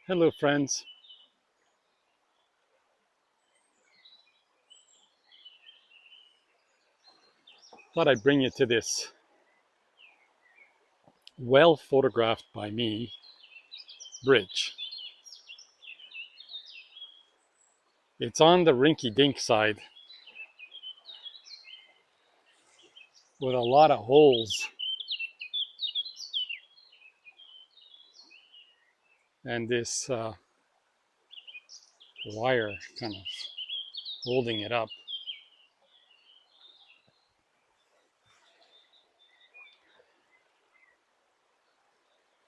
Hello, friends. Thought I'd bring you to this well photographed by me bridge. It's on the rinky dink side with a lot of holes and this wire kind of holding it up.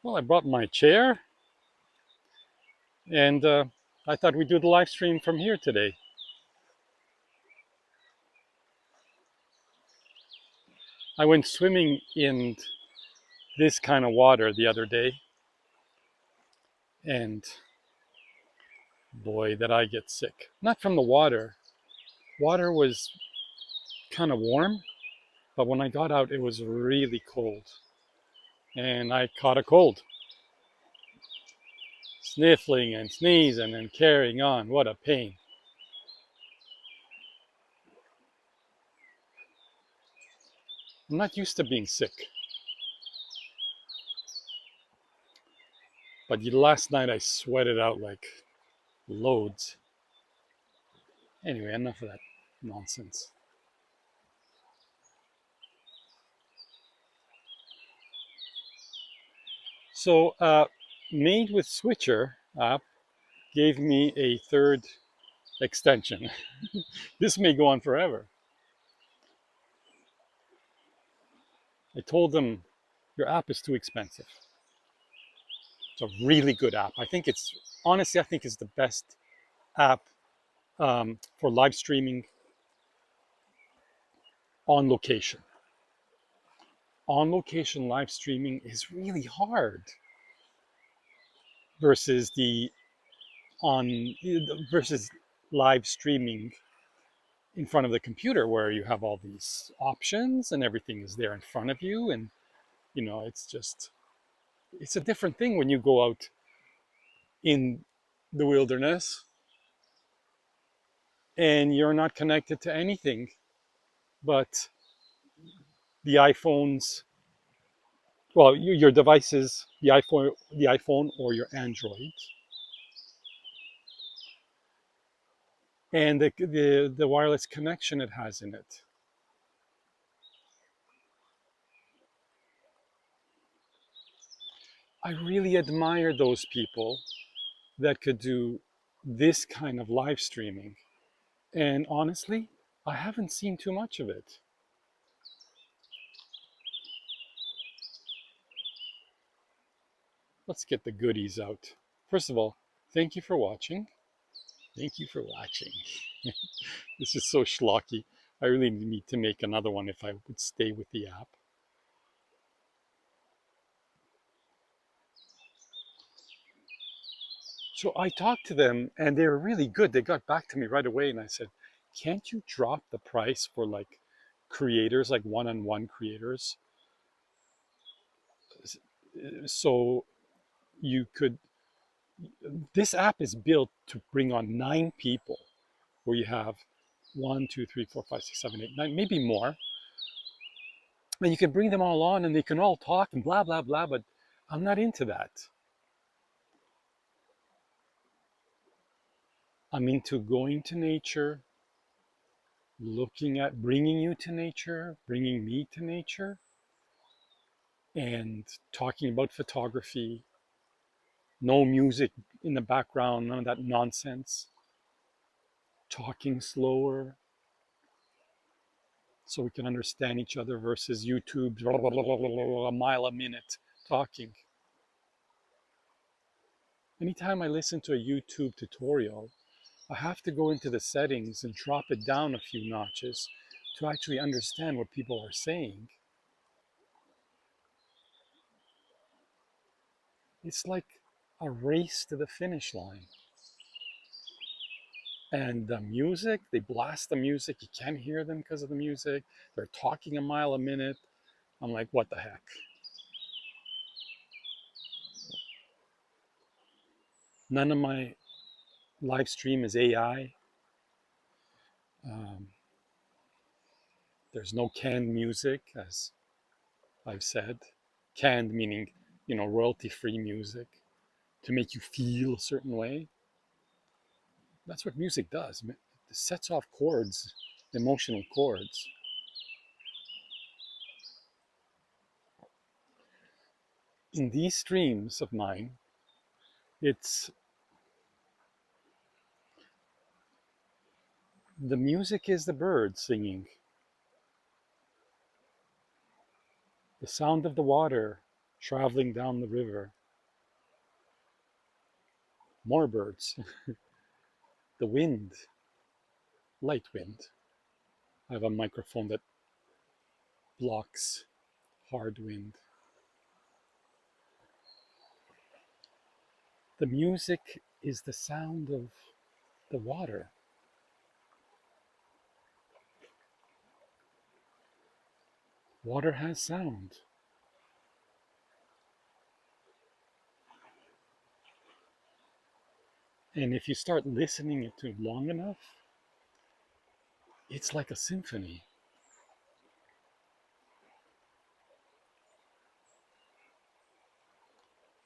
Well, I brought my chair and I thought we'd do the live stream from here today. I went swimming in this kind of water the other day, and boy, did I get sick. Not from the water. Water was kind of warm, but when I got out, it was really cold. And I caught a cold. Sniffling and sneezing and carrying on. What a pain. I'm not used to being sick. But last night I sweated out like loads. Anyway, enough of that nonsense. So, Made with Switcher app gave me a third extension. This may go on forever. I told them your app is too expensive. It's a really good app. Honestly, I think it's the best app for live streaming on location. On location live streaming is really hard versus the on versus live streaming in front of the computer where you have all these options and everything is there in front of you, and it's a different thing when you go out in the wilderness and you're not connected to anything but the iPhones, well, your devices, the iPhone or your Android, and the wireless connection it has in it. I really admire those people that could do this kind of live streaming. And honestly, I haven't seen too much of it. Let's get the goodies out. First of all, thank you for watching. Thank you for watching. This is so schlocky. I really need to make another one if I would stay with the app. So I talked to them and they were really good. They got back to me right away and I said, can't you drop the price for like creators, like one-on-one creators? So you could, this app is built to bring on 9 people where you have 1, 2, 3, 4, 5, 6, 7, 8, 9, maybe more. And you can bring them all on and they can all talk and blah, blah, blah, but I'm not into that. I'm into going to nature, looking at bringing you to nature, bringing me to nature, and talking about photography. No music in the background, none of that nonsense. Talking slower so we can understand each other versus YouTube, a mile a minute talking. Anytime I listen to a YouTube tutorial, I have to go into the settings and drop it down a few notches to actually understand what people are saying. It's like a race to the finish line. And the music, they blast the music. You can't hear them because of the music. They're talking a mile a minute. I'm like, what the heck? None of my live stream is AI. Um, there's no canned music, as I've said. Canned meaning, royalty-free music to make you feel a certain way. That's what music does. It sets off chords, emotional chords. In these streams of mine, it's the music is the birds singing, the sound of the water traveling down the river, more birds, the wind, light wind. I have a microphone that blocks hard wind. The music is the sound of the water. Water has sound. And if you start listening to it long enough, it's like a symphony.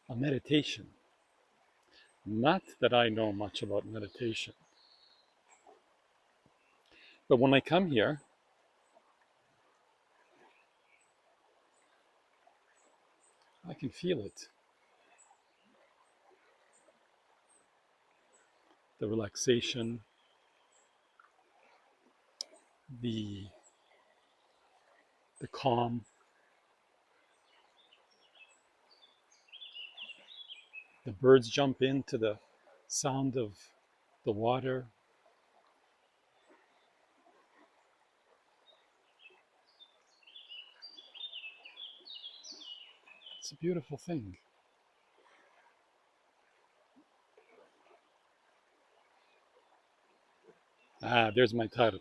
A meditation. Not that I know much about meditation. But when I come here, I can feel it. The relaxation, the calm, the birds jump into the sound of the water. It's a beautiful thing. There's my title.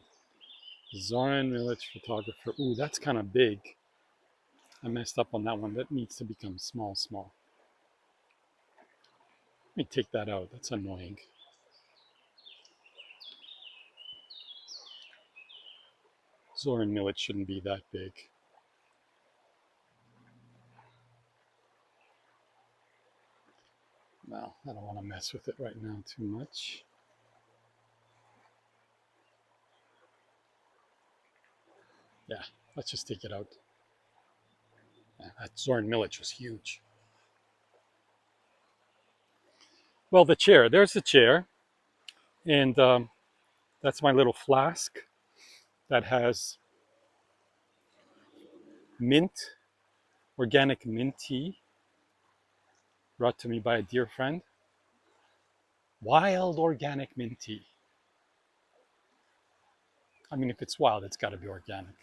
Zoran Milich photographer. Ooh, that's kind of big. I messed up on that one. That needs to become small, small. Let me take that out. That's annoying. Zoran Milich shouldn't be that big. Well, I don't want to mess with it right now too much. Yeah, let's just take it out. Yeah, that Zoran Milich was huge. Well, the chair. There's the chair. And that's my little flask that has mint, organic mint tea, brought to me by a dear friend. Wild organic mint tea. I mean, if it's wild, it's got to be organic.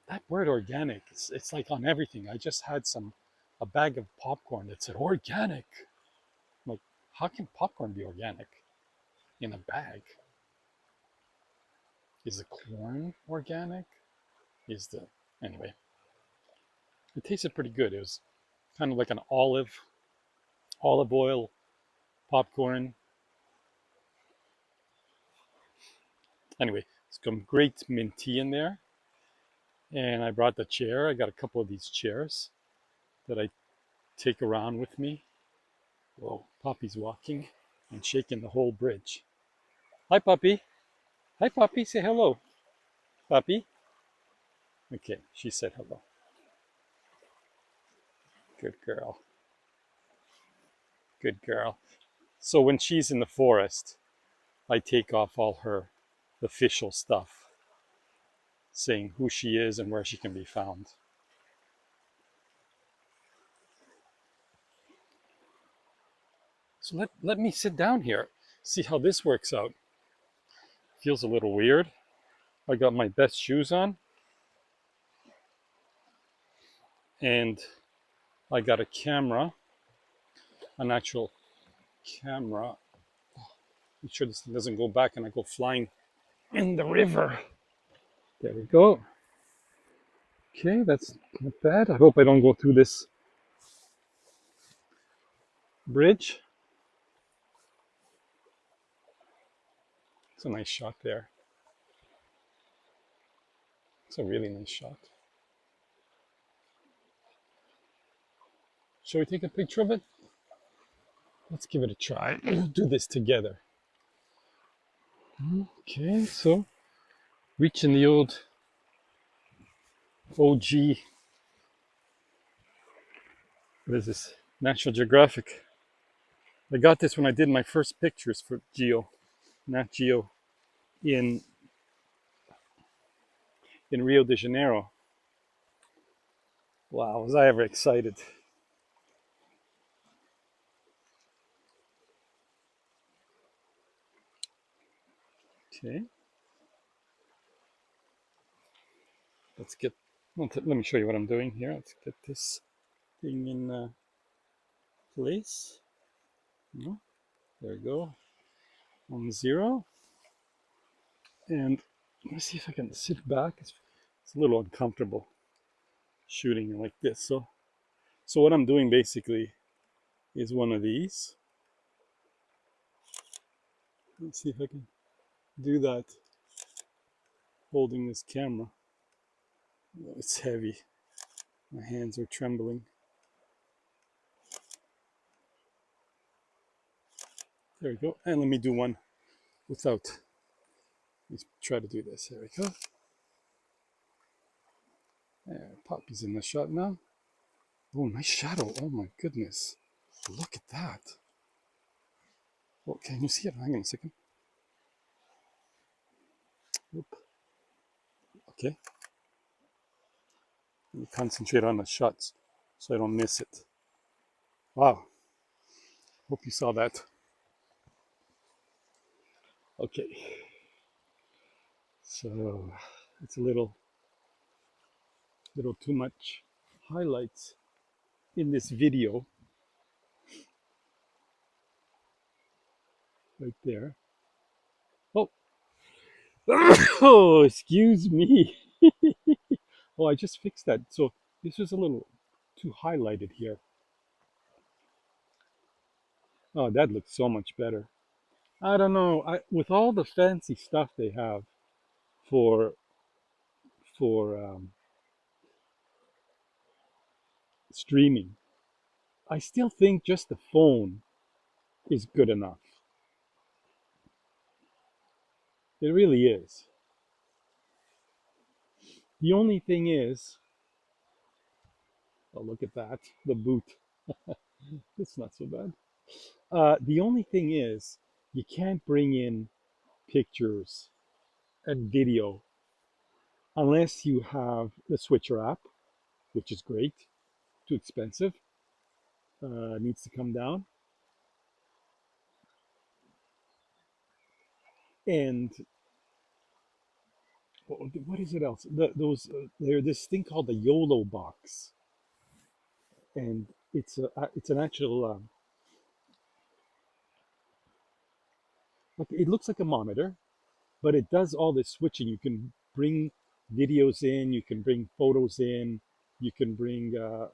That word organic, it's like on everything. I just had a bag of popcorn that said organic. I'm like, how can popcorn be organic in a bag? Is the corn organic? Anyway, it tasted pretty good. It was kind of like an olive oil popcorn. Anyway, some great mint tea in there. And I brought the chair. I got a couple of these chairs that I take around with me. Whoa, Poppy's walking and shaking the whole bridge. Hi, Poppy. Hi, Poppy. Say hello. Poppy. Okay, she said hello. Good girl. Good girl. So when she's in the forest, I take off all her official stuff, saying who she is and where she can be found. So let me sit down here, see how this works out. Feels a little weird. I got my best shoes on, and I got a camera, an actual camera. Make sure this thing doesn't go back and I go flying in the river. There we go. Okay, that's not bad. I hope I don't go through this bridge. It's a nice shot there. It's a really nice shot. Shall we take a picture of it? Let's give it a try. We'll do this together. Okay, so reaching the old OG, what is this? National Geographic. I got this when I did my first pictures for Nat Geo in Rio de Janeiro. Wow, was I ever excited. Okay. Let me show you what I'm doing here. Let's get this thing in place. No, there we go. On 0. And let me see if I can sit back. It's a little uncomfortable shooting like this. So what I'm doing basically is one of these. Let's see if I can do that holding this camera. Oh, it's heavy. My hands are trembling. There we go. And let me do one without. Let's try to do this. There we go. There, Poppy's in the shot now. Oh, nice shadow. Oh my goodness. Look at that. Oh, can you see it? Hang on a second. Oop. Okay. Let me concentrate on the shots so I don't miss it. Wow. Hope you saw that. Okay. So it's a little too much highlights in this video. Right there. Oh. Oh, excuse me. Oh, I just fixed that. So this was a little too highlighted here. Oh, that looks so much better. I don't know. With all the fancy stuff they have for streaming, I still think just the phone is good enough. It really is. The only thing is, oh, look at that, the boot. It's not so bad. The only thing is, you can't bring in pictures and video unless you have the Switcher app, which is great. Too expensive. Needs to come down. And what is it else? There's this thing called the YOLO box, and it's an actual like it looks like a monitor, but it does all this switching. You can bring videos in, you can bring photos in, you can bring a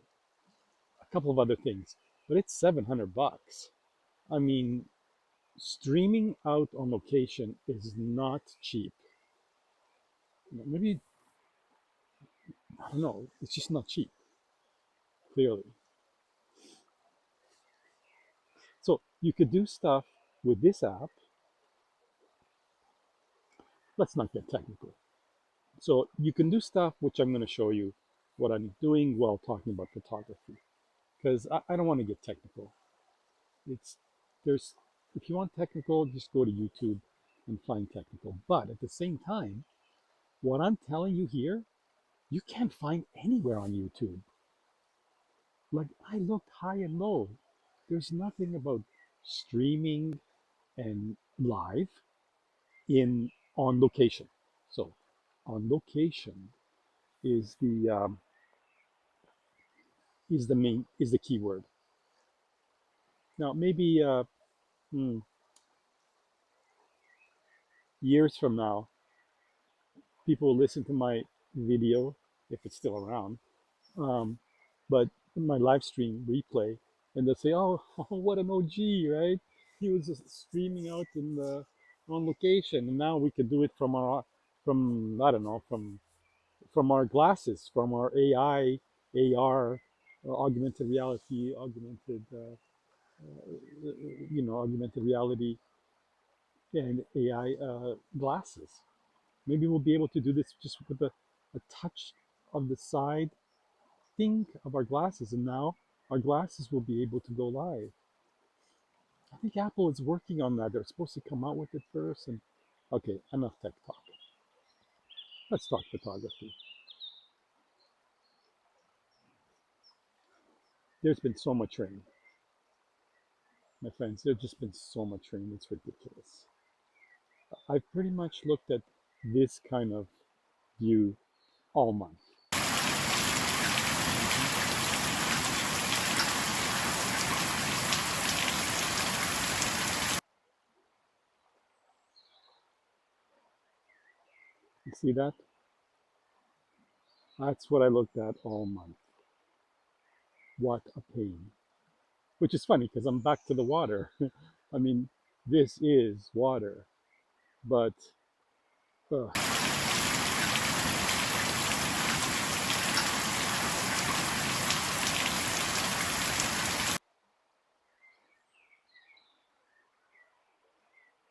couple of other things, but it's $700. I mean, streaming out on location is not cheap. Maybe, I don't know, it's just not cheap, clearly. So you could do stuff with this app. Let's not get technical. So you can do stuff, which I'm going to show you what I'm doing while talking about photography, because I don't want to get technical. It's there's If you want technical, just go to YouTube and find technical. But at the same time, what I'm telling you here, you can't find anywhere on YouTube. Like, I looked high and low. There's nothing about streaming and live in on location. So on location is the keyword. Now maybe years from now, people will listen to my video if it's still around, but my live stream replay, and they'll say, "Oh, what an OG, right? He was just streaming out in the on location, and now we can do it from our from I don't know from our glasses, from our AI, AR, augmented reality, augmented reality and AI glasses. Maybe we'll be able to do this just with a touch of the side think of our glasses, and now our glasses will be able to go live. I think Apple is working on that. They're supposed to come out with it first. And okay, enough tech talk. Let's talk photography. There's been so much rain, my friends. There's just been so much rain. It's ridiculous. I've pretty much looked at this kind of view all month. You see that? That's what I looked at all month. What a pain. Which is funny because I'm back to the water. I mean, this is water, but ugh.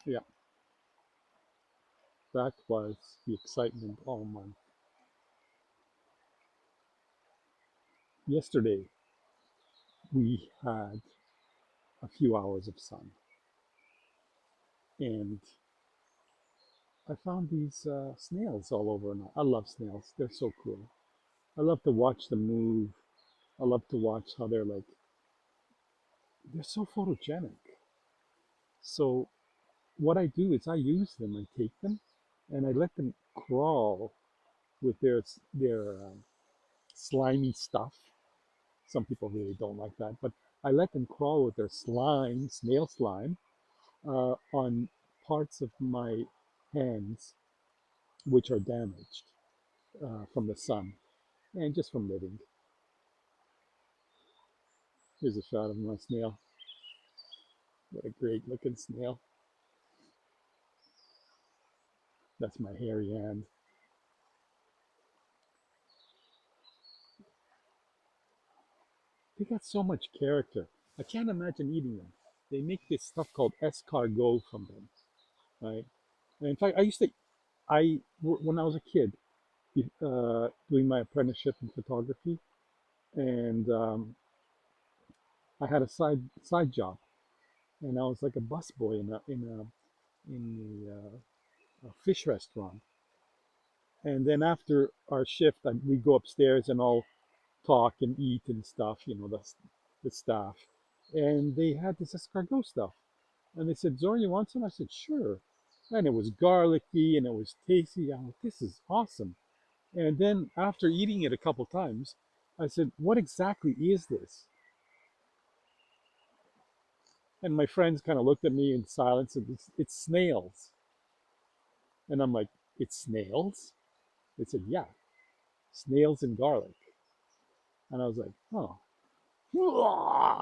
Yeah, that was the excitement all month. Yesterday, we had a few hours of sun, and I found these snails all over. And I love snails. They're so cool. I love to watch them move. I love to watch how they're so photogenic. So what I do is I use them. I take them, and I let them crawl with their slimy stuff. Some people really don't like that, but I let them crawl with their slime, snail slime, on parts of my hands which are damaged from the sun and just from living. Here's a shot of my snail. What a great looking snail. That's my hairy hand. They got so much character. I can't imagine eating them. They make this stuff called escargot from them, right? And in fact, when I was a kid, doing my apprenticeship in photography, and I had a side job, and I was like a busboy in a fish restaurant. And then after our shift, we go upstairs and all talk and eat and stuff, the staff. And they had this escargot stuff. And they said, Zoran, you want some? I said, sure. And it was garlicky and it was tasty. I'm like, this is awesome. And then after eating it a couple times, I said, what exactly is this? And my friends kind of looked at me in silence and it's snails. And I'm like, it's snails? They said, yeah, snails and garlic. And I was like, oh.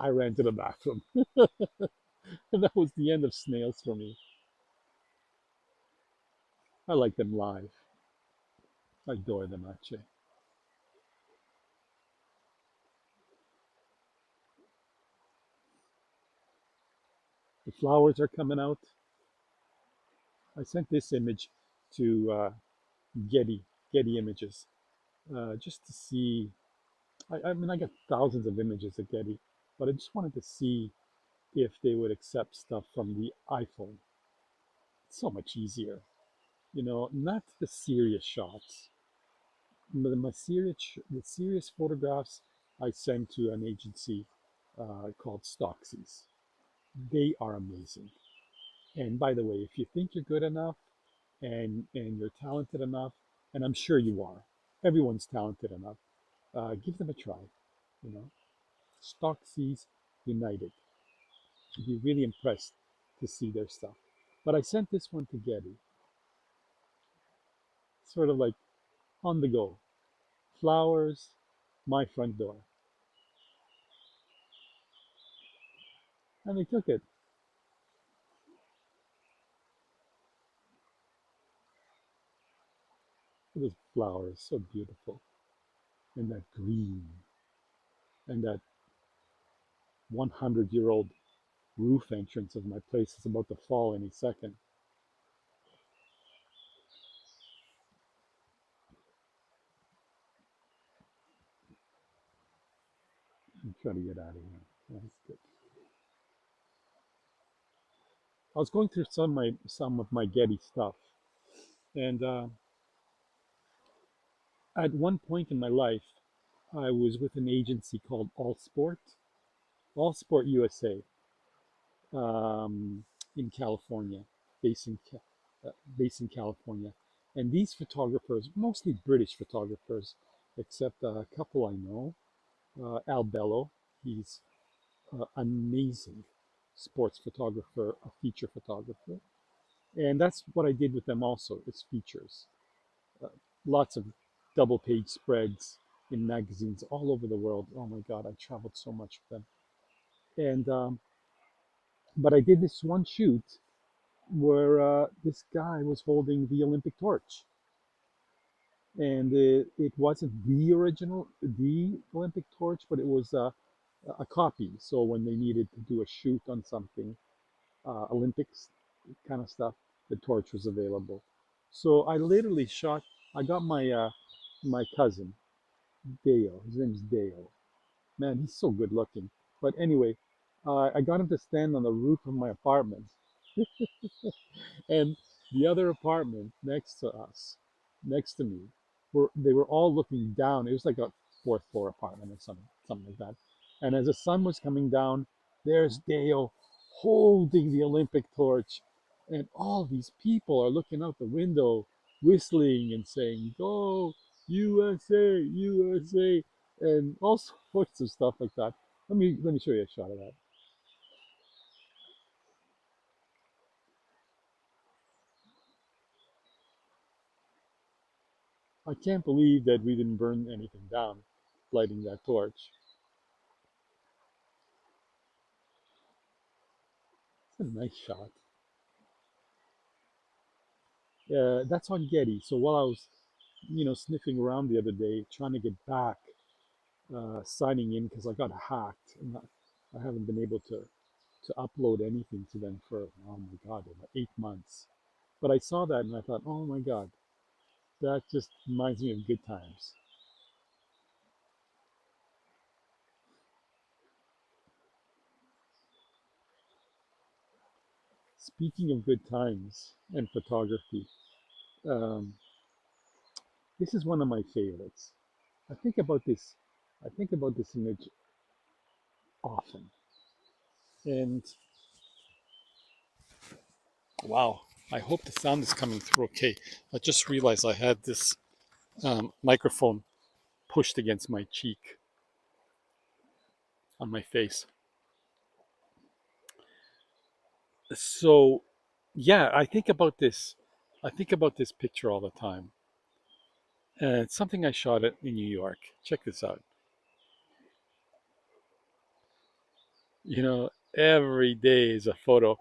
I ran to the bathroom. And that was the end of snails for me. I like them live. I adore them actually. The flowers are coming out. I sent this image to Getty, Getty Images, just to see. I mean, I got thousands of images at Getty, but I just wanted to see if they would accept stuff from the iPhone. It's so much easier, not the serious shots. The serious photographs I send to an agency called Stoxies. They are amazing. And by the way, if you think you're good enough and you're talented enough, and I'm sure you are, everyone's talented enough, give them a try. You know, Stoxies United. You'd be really impressed to see their stuff. But I sent this one to Getty, sort of like on the go. Flowers, my front door. And they took it. Those flowers, so beautiful. And that green. And that 100-year-old roof entrance of my place is about to fall any second. I'm trying to get out of here. That's good. I was going through some of my Getty stuff, and at one point in my life, I was with an agency called All Sport USA, in California, based in based in California, and these photographers, mostly British photographers, except a couple I know, Al Bello, he's amazing sports photographer, a feature photographer, and that's what I did with them also. Is features, uh, lots of double page spreads in magazines all over the world. Oh my God, I traveled so much with them. And but I did this one shoot where this guy was holding the Olympic torch, and it wasn't the original, the Olympic torch, but it was a copy. So when they needed to do a shoot on something, Olympics kind of stuff, the torch was available. So I literally shot. I got my cousin Dale. His name's Dale. Man, he's so good looking. But anyway, I got him to stand on the roof of my apartment, and the other apartment next to us, next to me, they were all looking down. It was like a fourth floor apartment or something like that. And as the sun was coming down, there's Dale holding the Olympic torch, and all these people are looking out the window, whistling and saying, "Go USA, USA," and all sorts of stuff like that. Let me show you a shot of that. I can't believe that we didn't burn anything down lighting that torch. It's a nice shot. That's on Getty. So while I was, sniffing around the other day, trying to get back, signing in because I got hacked, and I haven't been able to upload anything to them for, oh my God, about 8 months. But I saw that and I thought, oh my God, that just reminds me of good times. Speaking of good times and photography, um, this is one of my favorites. I think about this. I think about this image often. And wow, I hope the sound is coming through okay. I just realized I had this microphone pushed against my cheek on my face. So, yeah, I think about this. I think about this picture all the time. And it's something I shot in New York. Check this out. Every day is a photo.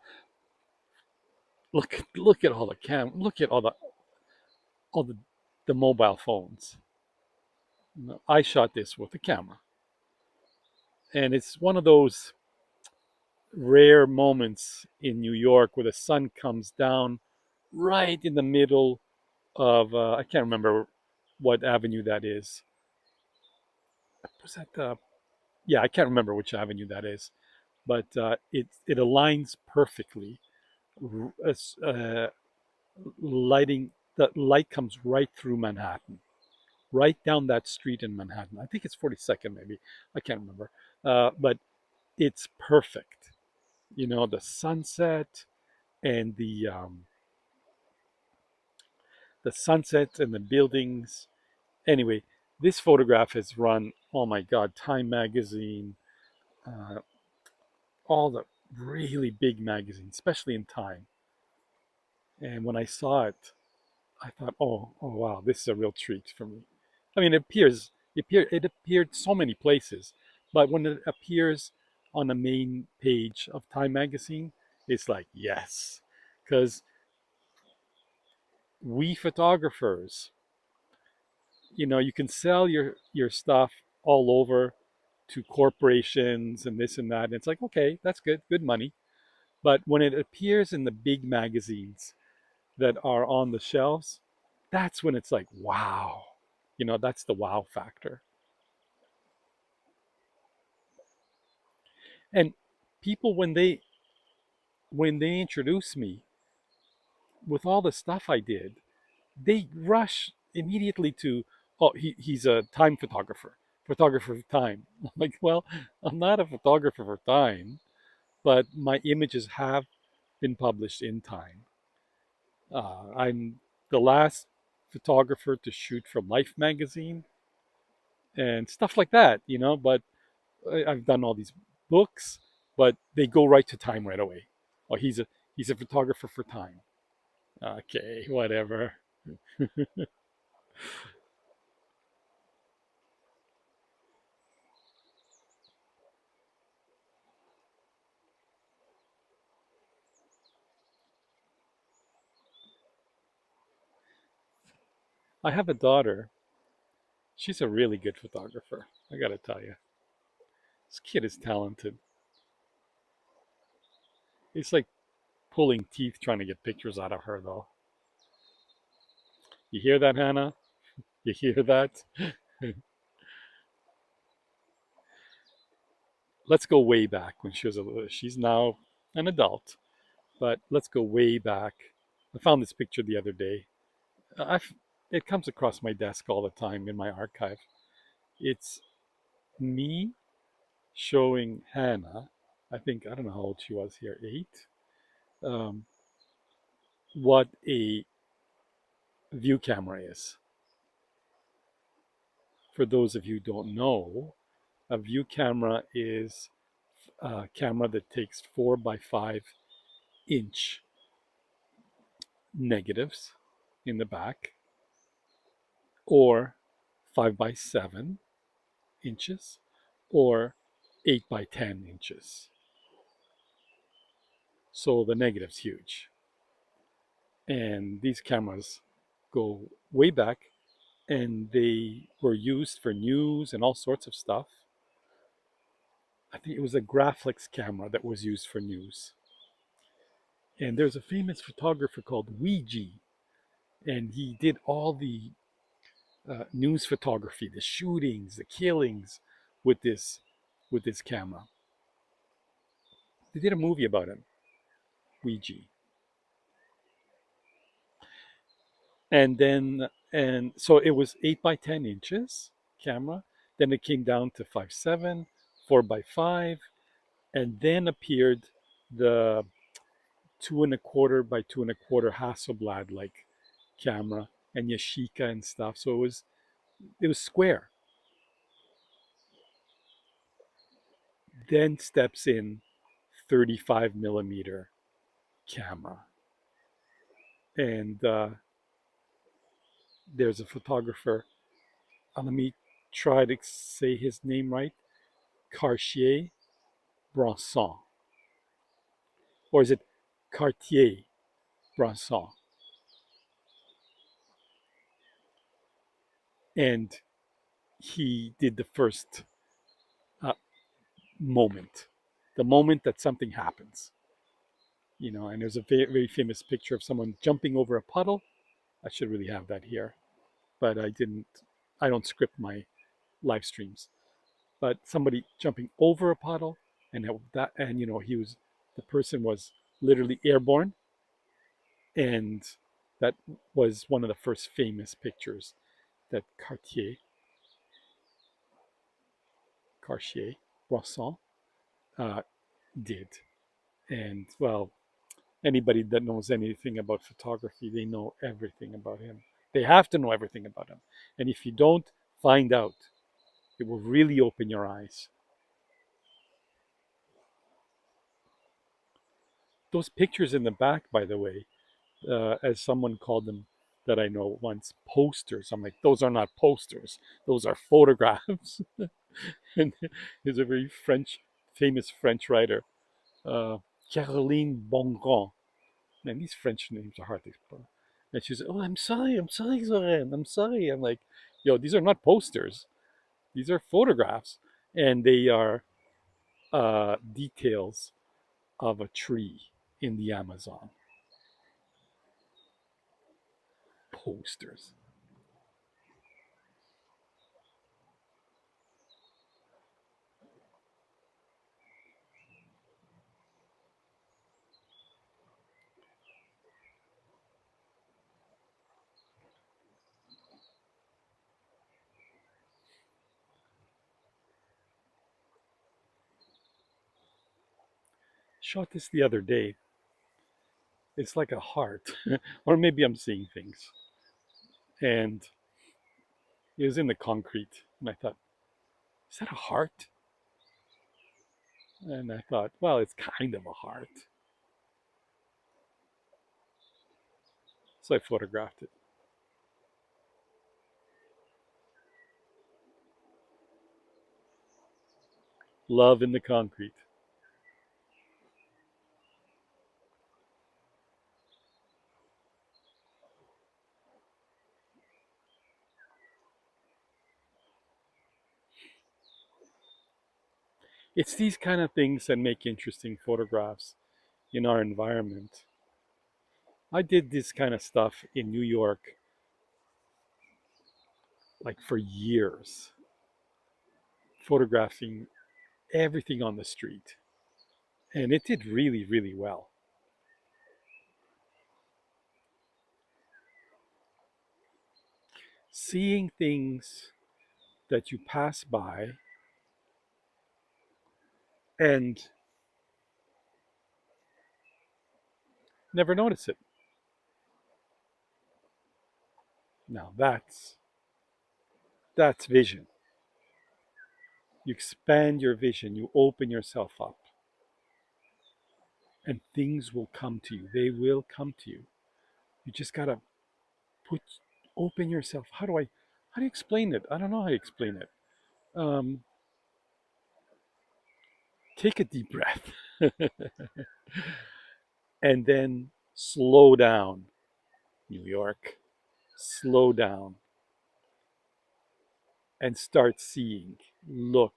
Look at all the look at all the mobile phones. I shot this with a camera, and it's one of those rare moments in New York where the sun comes down right in the middle of I can't remember what avenue that is. Was that yeah, I can't remember which avenue that is, but it aligns perfectly. Uh, Lighting the light comes right through Manhattan, right down that street in Manhattan. I think it's 42nd, maybe. I can't remember, but it's perfect. The sunset and the sunsets and the buildings. Anyway, this photograph has run, oh my God, Time magazine, uh, all the really big magazines, especially in Time. And when I saw it, I thought, oh wow, this is a real treat for me. I mean, it appeared so many places, but when it appears on the main page of Time magazine, it's like, yes, because we photographers, you can sell your stuff all over to corporations and this and that. And it's like, okay, that's good money. But when it appears in the big magazines that are on the shelves, that's when it's like, wow. That's the wow factor. And people, when they introduce me with all the stuff I did, they rush immediately to, oh, he's a time photographer of time. I'm like, well, I'm not a photographer for time, but my images have been published in time. I'm the last photographer to shoot for Life magazine and stuff like that, but I've done all these books, but they go right to time right away. Oh, he's a photographer for time. Okay, whatever. I have a daughter. She's a really good photographer. I gotta tell you, this kid is talented. It's like pulling teeth trying to get pictures out of her, though. You hear that, Hannah? You hear that? Let's go way back when she was she's now an adult, but let's go way back. I found this picture the other day. I've It comes across my desk all the time in my archive. It's me showing Hannah. I don't know how old she was here, 8. Um, what a view camera is. For those of you who don't know, a view camera is a camera that takes 4 by 5 inch negatives in the back, or 5 by 7 inches, or 8 by 10 inches. So the negative's huge. And these cameras go way back, and they were used for news and all sorts of stuff. I think it was a Graflex camera that was used for news. And there's a famous photographer called Ouija, and he did all the news photography, the shootings, the killings with this camera. They did a movie about him, Ouija. And so it was 8 by 10 inches camera. Then it came down to 5.7, 4 by 5, and then appeared the 2.25 by 2.25 Hasselblad like camera, and Yashica and stuff. So it was square. Then steps in 35 millimeter camera, and there's a photographer. Let me try to say his name right. Cartier Bresson, or is it Cartier Bresson? And he did the first uh, moment, the moment that something happens. And there's a very, very famous picture of someone jumping over a puddle. I should really have that here, but I don't script my live streams. But somebody jumping over a puddle, and the person was literally airborne, and that was one of the first famous pictures that Cartier Bresson uh, did. And well, anybody that knows anything about photography, they know everything about him. They have to know everything about him. And if you don't find out, it will really open your eyes. Those pictures in the back, by the way, as someone called them that I know once, posters. I'm like, those are not posters. Those are photographs. And he's a very French famous French writer, uh, Caroline Bongrand. Man, these French names are hard to spell. And she said, "Oh, I'm sorry, Zoran, I'm sorry." I'm like, "Yo, these are not posters. These are photographs, and they are details of a tree in the Amazon. Posters." Shot this the other day. It's like a heart, or maybe I'm seeing things. And it was in the concrete, and I thought, "Is that a heart?" And I thought, "Well, it's kind of a heart." So I photographed it. Love in the concrete. It's these kind of things that make interesting photographs in our environment. I did this kind of stuff in New York like for years, photographing everything on the street. And it did really, really well. Seeing things that you pass by and never notice it. Now that's vision. You expand your vision, you open yourself up, and things will come to you. They will come to you. You just gotta put open yourself. How do you explain it? I don't know how to explain it. Um, take a deep breath and then slow down. New York, slow down and start seeing. Look,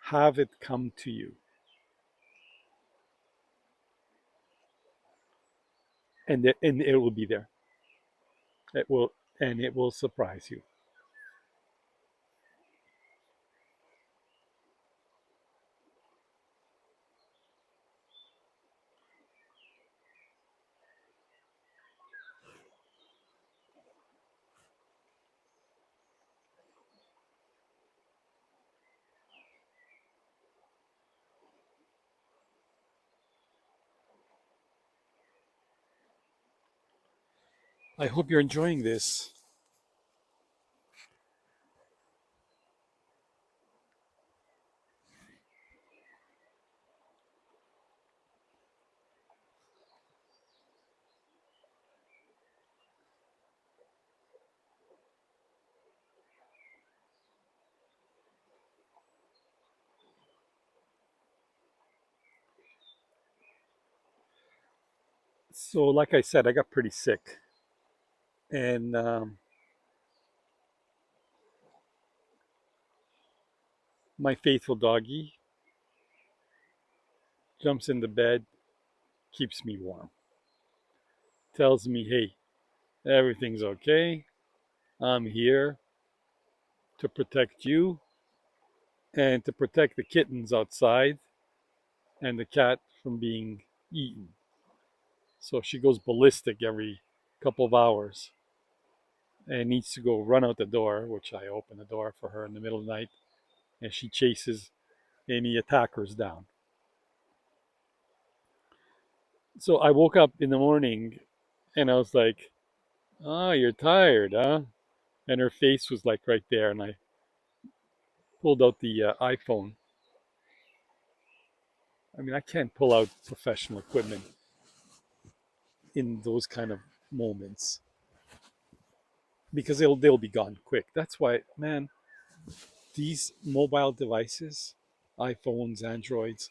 have it come to you, and it will be there. It will, and it will surprise you. I hope you're enjoying this. So, like I said, I got pretty sick, and my faithful doggy jumps in the bed, keeps me warm, tells me, "Hey, everything's okay. I'm here to protect you and to protect the kittens outside and the cat from being eaten." So she goes ballistic every couple of hours and needs to go run out the door, which I open the door for her in the middle of the night, and she chases any attackers down. So I woke up in the morning and I was like, "Oh, you're tired, huh?" And her face was like right there, and I pulled out the iPhone. I mean, I can't pull out professional equipment in those kind of moments because they'll be gone quick. That's why, man, these mobile devices iPhones, Androids.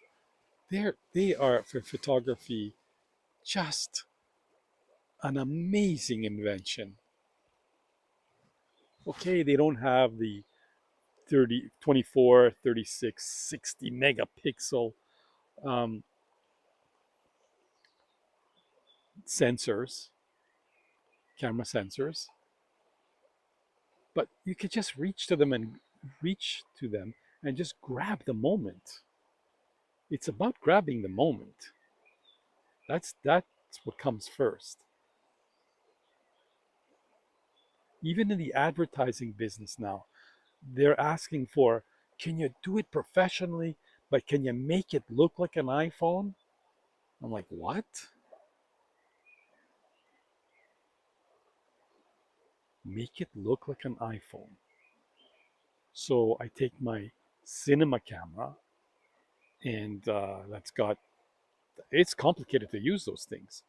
They are for photography just an amazing invention. Okay, they don't have the 30, 24, 36, 60 megapixel um, sensors, camera sensors, but you could just reach to them and just grab the moment. It's about grabbing the moment. That's what comes first. Even in the advertising business now, they're asking for, can you do it professionally, but can you make it look like an iPhone? I'm like, what? Make it look like an iPhone. So I take my cinema camera, and that's got, it's complicated to use those things.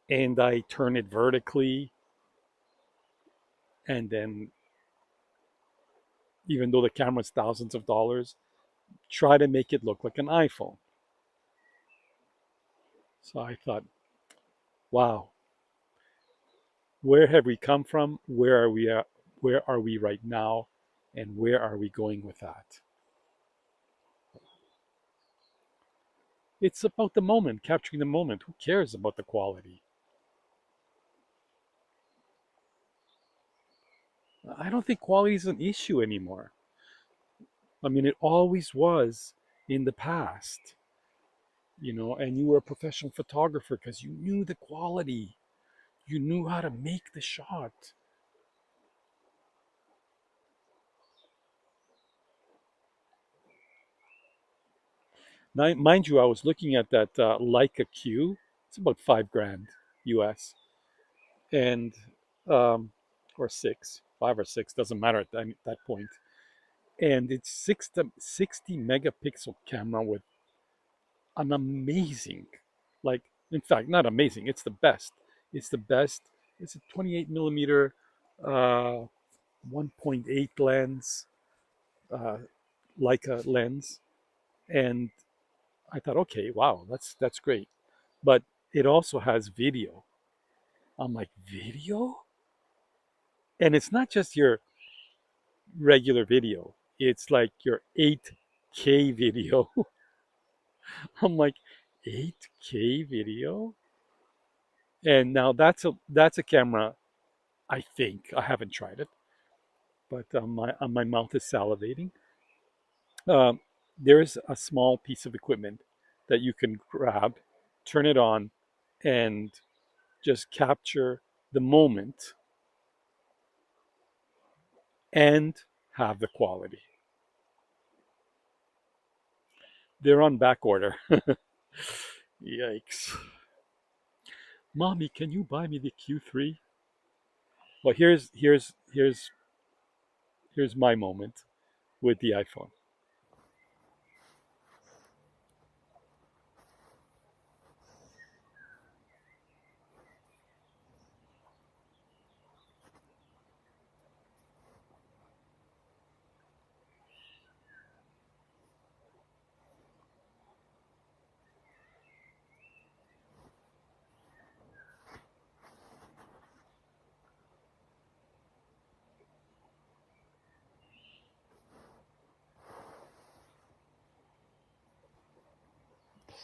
And I turn it vertically, and then, even though the camera's thousands of dollars, try to make it look like an iPhone. So I thought, wow, where have we come from? Where are we at? Where are we right now? And where are we going with that? It's about the moment, capturing the moment. Who cares about the quality? I don't think quality is an issue anymore. I mean, it always was in the past, and you were a professional photographer because you knew the quality, you knew how to make the shot. Now, mind you, I was looking at that Leica Q. It's about 5 grand US, and or six, 5 or 6, doesn't matter at that point. And it's 60 megapixel camera with an amazing, like, in fact, not amazing, it's the best. It's the best. It's a 28 millimeter, uh, 1.8 lens, uh, Leica lens. And I thought, okay, wow, that's great. But it also has video. I'm like, video? And it's not just your regular video, it's like your 8K video. I'm like, 8K video? And now that's a camera. I think I haven't tried it, but my mouth is salivating. Um, there is a small piece of equipment that you can grab, turn it on, and just capture the moment and have the quality. They're on back order. Yikes! Mommy, can you buy me the Q3? Well, here's my moment with the iPhone.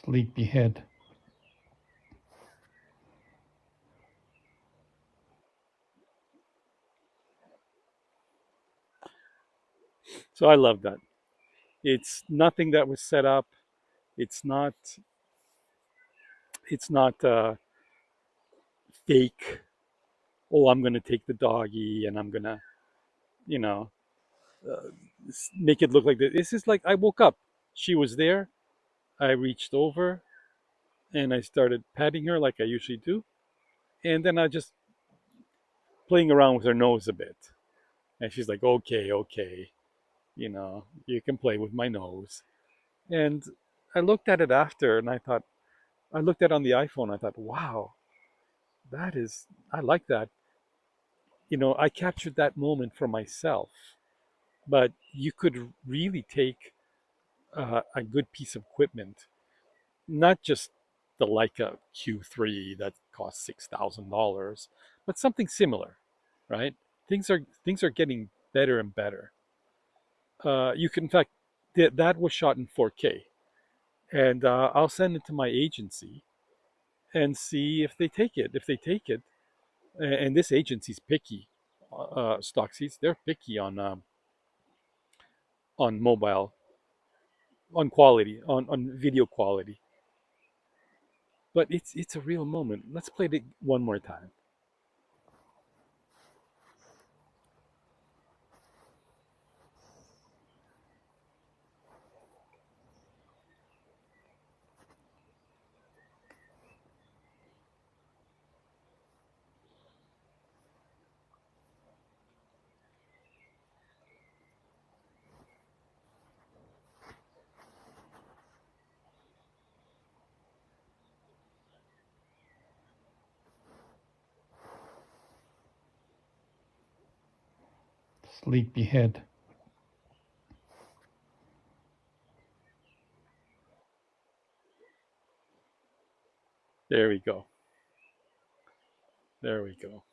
Sleepyhead. So I love that. It's nothing that was set up. It's not. It's not fake. Oh, I'm going to take the doggy and I'm going to, you know, uh, make it look like this. This is like I woke up. She was there. I reached over and I started patting her like I usually do. And then I just playing around with her nose a bit. And she's like, okay, okay, you can play with my nose. And I looked at it after and I looked at it on the iPhone. I thought, wow, I like that. I captured that moment for myself. But you could really take a good piece of equipment, not just the Leica Q3 that costs $6,000, but something similar, right? Things are getting better and better. You can, in fact, that was shot in 4K, and I'll send it to my agency and see if they take it. If they take it, and this agency's picky, stock seats, they're picky on mobile, on quality, on video quality. But it's a real moment. Let's play it one more time. Sleepyhead. There we go. There we go.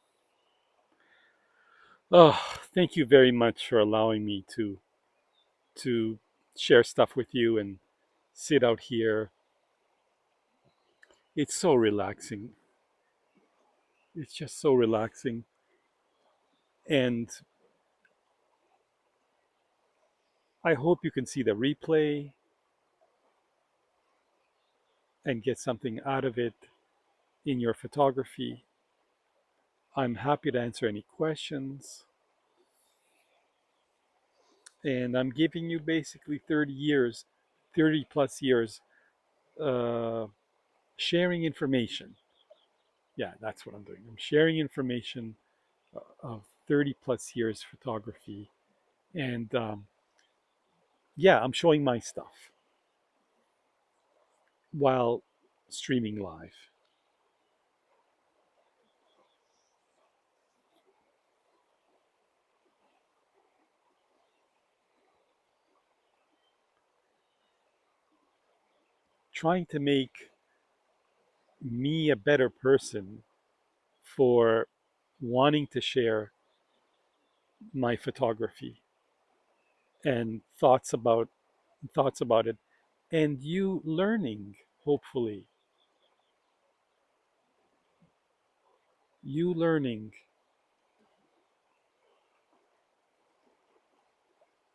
Oh, thank you very much for allowing me to share stuff with you and sit out here. It's so relaxing. It's just so relaxing. And I hope you can see the replay and get something out of it in your photography. I'm happy to answer any questions. And I'm giving you basically 30 years, 30 plus years, uh, sharing information. Yeah, that's what I'm doing. I'm sharing information of 30 plus years photography. And yeah, I'm showing my stuff while streaming live. Trying to make me a better person for wanting to share my photography and thoughts about it, and you learning, hopefully you learning.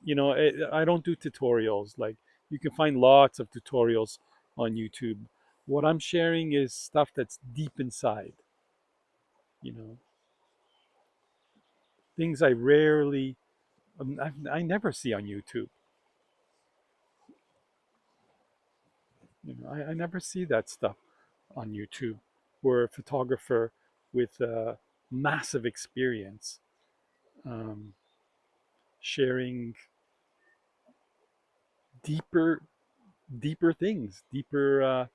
I don't do tutorials. Like, you can find lots of tutorials on YouTube. What I'm sharing is stuff that's deep inside, you know things I rarely, I never see on YouTube. I never see that stuff on YouTube, where a photographer with a massive experience, um, sharing deeper, deeper things, deeper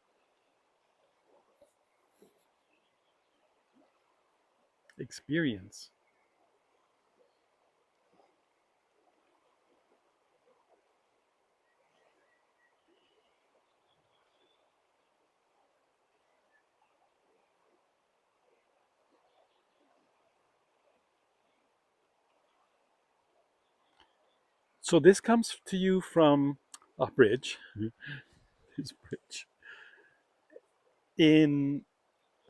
experience. So this comes to you from a bridge, this bridge, in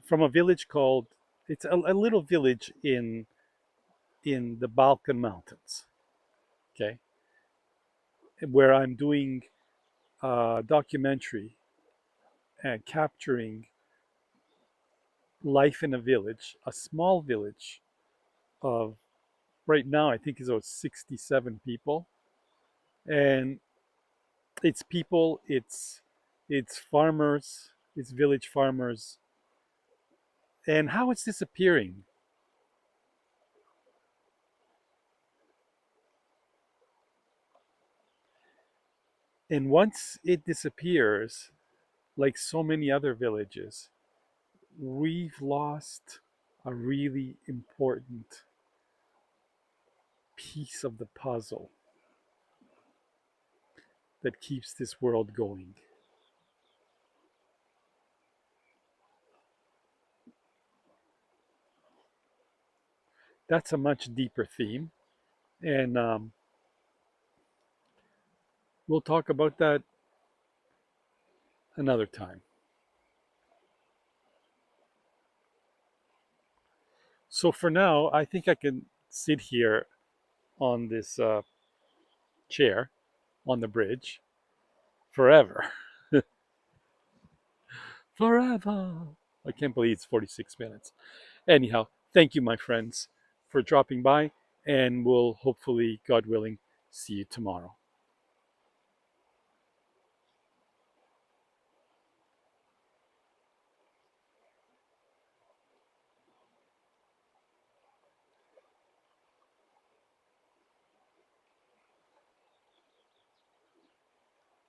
from a village called, it's a little village in the Balkan Mountains. Okay, where I'm doing a documentary and capturing life in a village, a small village of, right now I think is about 67 people, and it's people, it's farmers, it's village farmers, and how it's disappearing. And once it disappears, like so many other villages, we've lost a really important piece of the puzzle. that keeps this world going. That's a much deeper theme, and we'll talk about that another time. So for now, I think I can sit here on this chair on the bridge forever. Forever. I can't believe it's 46 minutes. Anyhow, thank you, my friends, for dropping by, and we'll hopefully, God willing, see you tomorrow.